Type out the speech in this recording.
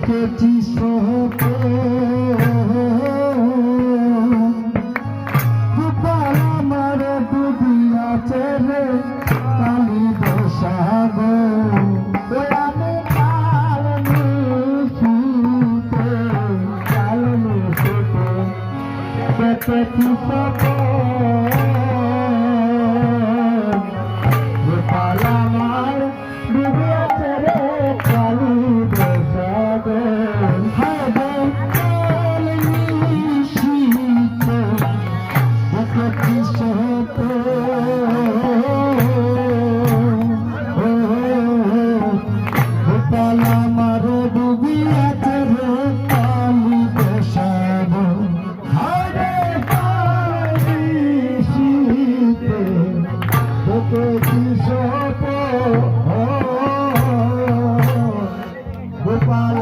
দেখেছি সোপে গোপাল আমার ডুবিয়াছে রে কালী বসাগো আমি কাল নিশিতে দেখেছি সোপে গোপাল আমার ডুবিয়াছে রে কালী বসাগো হবে কাল নিশিতে দেখেছি সোপে গোপাল আমার ডুবিয়াছে রে কালী বসাগো হবে কাল নিশিতে দেখেছি সোপে গোপাল